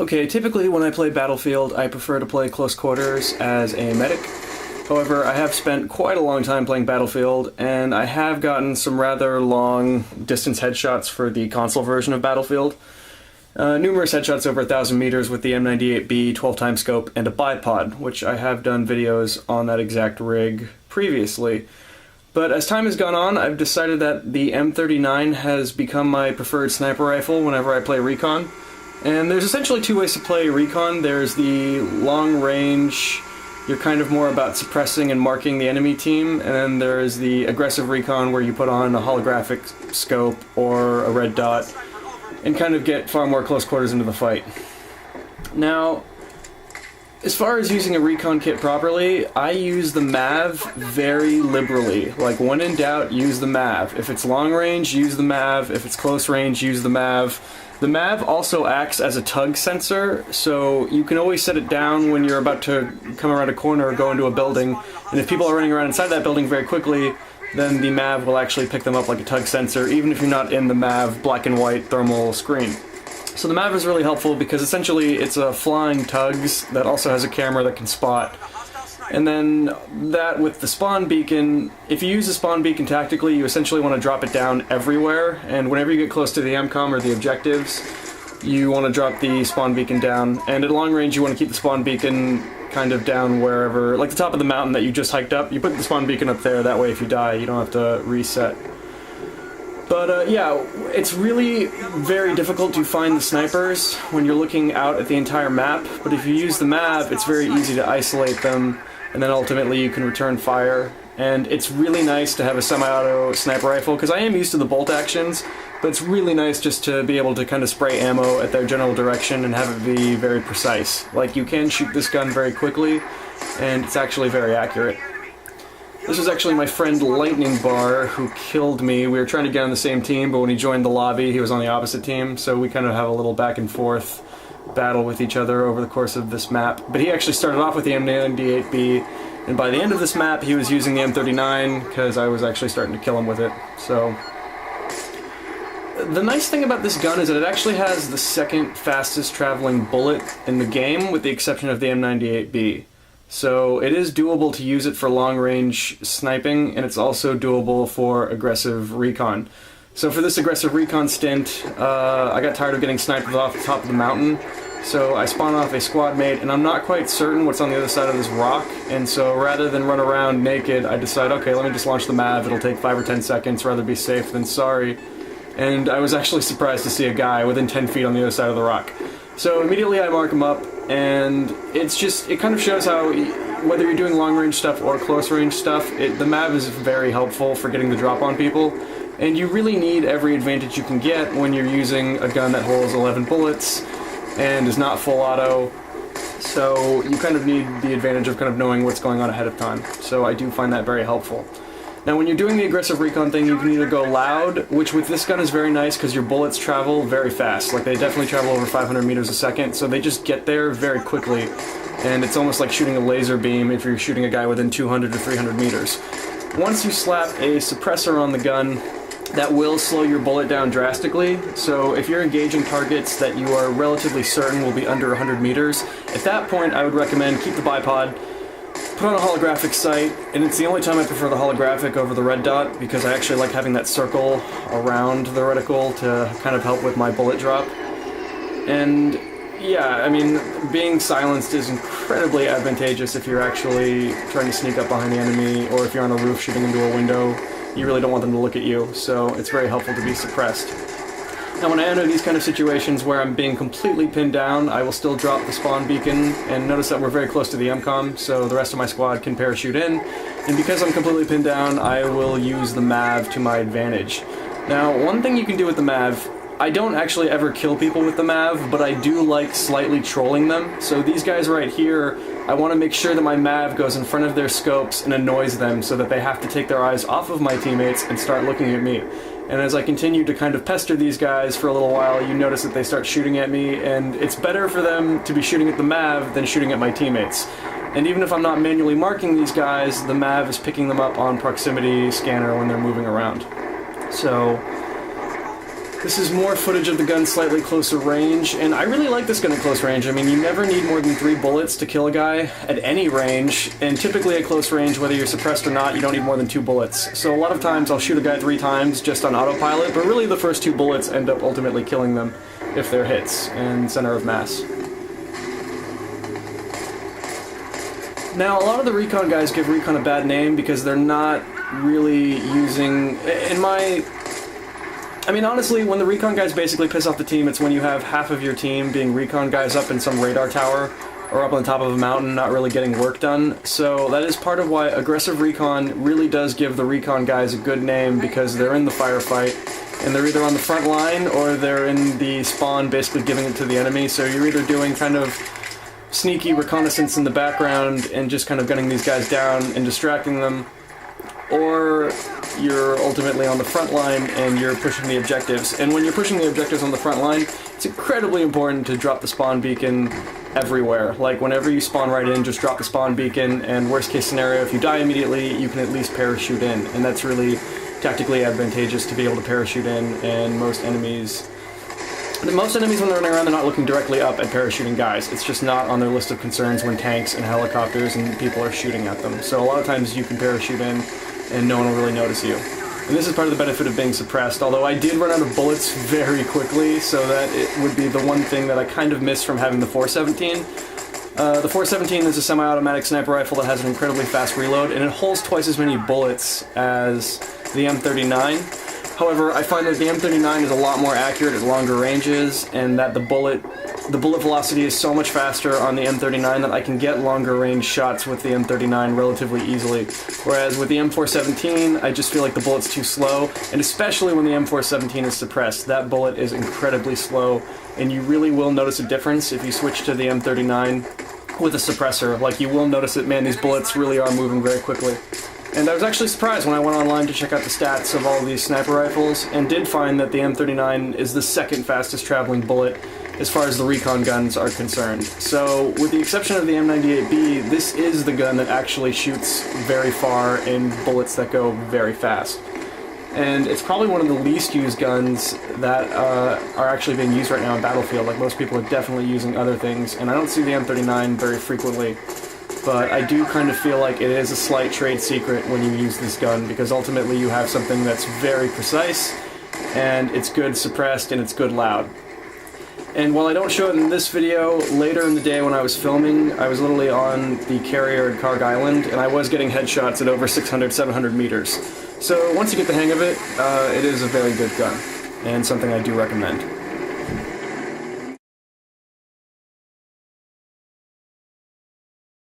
Okay, typically when I play Battlefield, I prefer to play close quarters as a medic. However, I have spent quite a long time playing Battlefield, and I have gotten some rather long distance headshots for the console version of Battlefield. Numerous headshots over 1,000 meters with the M98B 12x scope and a bipod, which I have done videos on that exact rig previously. But as time has gone on, I've decided that the M39 has become my preferred sniper rifle whenever I play Recon. And there's essentially two ways to play Recon. There's the long range, you're kind of more about suppressing and marking the enemy team, and then there's the aggressive Recon where you put on a holographic scope or a red dot and kind of get far more close quarters into the fight. Now, as far as using a Recon kit properly, I use the MAV very liberally. Like, when in doubt, use the MAV. If it's long range, use the MAV. If it's close range, use the MAV. The MAV also acts as a tug sensor, so you can always set it down when you're about to come around a corner or go into a building, and if people are running around inside that building very quickly, then the MAV will actually pick them up like a tug sensor, even if you're not in the MAV black and white thermal screen. So the MAV is really helpful because essentially it's a flying tugs that also has a camera that can spot. And then that with the spawn beacon, if you use the spawn beacon tactically, you essentially want to drop it down everywhere, and whenever you get close to the MCOM or the objectives, you want to drop the spawn beacon down. And at long range, you want to keep the spawn beacon kind of down wherever, like the top of the mountain that you just hiked up, you put the spawn beacon up there, that way if you die, you don't have to reset. But yeah, it's really very difficult to find the snipers when you're looking out at the entire map, but if you use the MAV, it's very easy to isolate them, and then ultimately you can return fire. And it's really nice to have a semi-auto sniper rifle, because I am used to the bolt actions, but it's really nice just to be able to kind of spray ammo at their general direction and have it be very precise. Like, you can shoot this gun very quickly, and it's actually very accurate. This was actually my friend Lightning Bar who killed me. We were trying to get on the same team, but when he joined the lobby, he was on the opposite team, so we kind of have a little back and forth battle with each other over the course of this map. But he actually started off with the M98B, and by the end of this map, he was using the M39, because I was actually starting to kill him with it. So the nice thing about this gun is that it actually has the second fastest traveling bullet in the game, with the exception of the M98B. So it is doable to use it for long-range sniping, and it's also doable for aggressive recon. So for this aggressive recon stint, I got tired of getting sniped off the top of the mountain, so I spawned off a squad mate, and I'm not quite certain what's on the other side of this rock, and so rather than run around naked, I decide, okay, let me just launch the MAV, it'll take 5 or 10 seconds, rather be safe than sorry. And I was actually surprised to see a guy within 10 feet on the other side of the rock. So immediately I mark him up, and it kind of shows how, whether you're doing long-range stuff or close-range stuff, the MAV is very helpful for getting the drop on people, and you really need every advantage you can get when you're using a gun that holds 11 bullets and is not full auto, so you kind of need the advantage of kind of knowing what's going on ahead of time, so I do find that very helpful. Now when you're doing the aggressive recon thing, you can either go loud, which with this gun is very nice because your bullets travel very fast. Like, they definitely travel over 500 meters a second, so they just get there very quickly. And it's almost like shooting a laser beam if you're shooting a guy within 200 to 300 meters. Once you slap a suppressor on the gun, that will slow your bullet down drastically. So if you're engaging targets that you are relatively certain will be under 100 meters, at that point I would recommend keep the bipod, put on a holographic sight, and it's the only time I prefer the holographic over the red dot, because I actually like having that circle around the reticle to kind of help with my bullet drop. And yeah, I mean, being silenced is incredibly advantageous if you're actually trying to sneak up behind the enemy, or if you're on a roof shooting into a window. You really don't want them to look at you, so it's very helpful to be suppressed. Now when I enter these kind of situations where I'm being completely pinned down, I will still drop the spawn beacon, and notice that we're very close to the MCOM, so the rest of my squad can parachute in, and because I'm completely pinned down, I will use the MAV to my advantage. Now, one thing you can do with the MAV, I don't actually ever kill people with the MAV, but I do like slightly trolling them. So these guys right here, I want to make sure that my MAV goes in front of their scopes and annoys them so that they have to take their eyes off of my teammates and start looking at me. And as I continue to kind of pester these guys for a little while, you notice that they start shooting at me, and it's better for them to be shooting at the MAV than shooting at my teammates. And even if I'm not manually marking these guys, the MAV is picking them up on proximity scanner when they're moving around. So This is more footage of the gun slightly closer range, and I really like this gun at close range. I mean, you never need more than 3 bullets to kill a guy at any range, and typically at close range, whether you're suppressed or not, you don't need more than 2 bullets. So a lot of times I'll shoot a guy 3 times just on autopilot, but really the first 2 bullets end up ultimately killing them if they're hits and center of mass. Now, a lot of the Recon guys give Recon a bad name because they're not really using... I mean, honestly, when the Recon guys basically piss off the team, it's when you have half of your team being Recon guys up in some radar tower or up on the top of a mountain, not really getting work done. So that is part of why aggressive Recon really does give the Recon guys a good name, because they're in the firefight, and they're either on the front line or they're in the spawn basically giving it to the enemy. So you're either doing kind of sneaky reconnaissance in the background and just kind of gunning these guys down and distracting them, or you're ultimately on the front line and you're pushing the objectives. And when you're pushing the objectives on the front line, it's incredibly important to drop the spawn beacon everywhere. Like, whenever you spawn right in, just drop the spawn beacon, and worst case scenario, if you die immediately, you can at least parachute in. And that's really tactically advantageous to be able to parachute in, and most enemies when they're running around, they're not looking directly up at parachuting guys. It's just not on their list of concerns when tanks and helicopters and people are shooting at them. So a lot of times you can parachute in and no one will really notice you. And this is part of the benefit of being suppressed, although I did run out of bullets very quickly, so that it would be the one thing that I kind of missed from having the 417. The 417 is a semi-automatic sniper rifle that has an incredibly fast reload, and it holds twice as many bullets as the M39. However, I find that the M39 is a lot more accurate at longer ranges, and that the bullet velocity is so much faster on the M39 that I can get longer range shots with the M39 relatively easily. Whereas with the M417, I just feel like the bullet's too slow, and especially when the M417 is suppressed, that bullet is incredibly slow, and you really will notice a difference if you switch to the M39 with a suppressor. Like, you will notice that, man, these bullets really are moving very quickly. And I was actually surprised when I went online to check out the stats of all of these sniper rifles, and did find that the M39 is the second fastest traveling bullet as far as the Recon guns are concerned. So, with the exception of the M98B, this is the gun that actually shoots very far in bullets that go very fast. And it's probably one of the least used guns that are actually being used right now in Battlefield. Like, most people are definitely using other things, and I don't see the M39 very frequently. But I do kind of feel like it is a slight trade secret when you use this gun, because ultimately you have something that's very precise, and it's good suppressed, and it's good loud. And while I don't show it in this video, later in the day when I was filming, I was literally on the carrier at Karg Island, and I was getting headshots at over 600, 700 meters. So once you get the hang of it, it is a very good gun, and something I do recommend.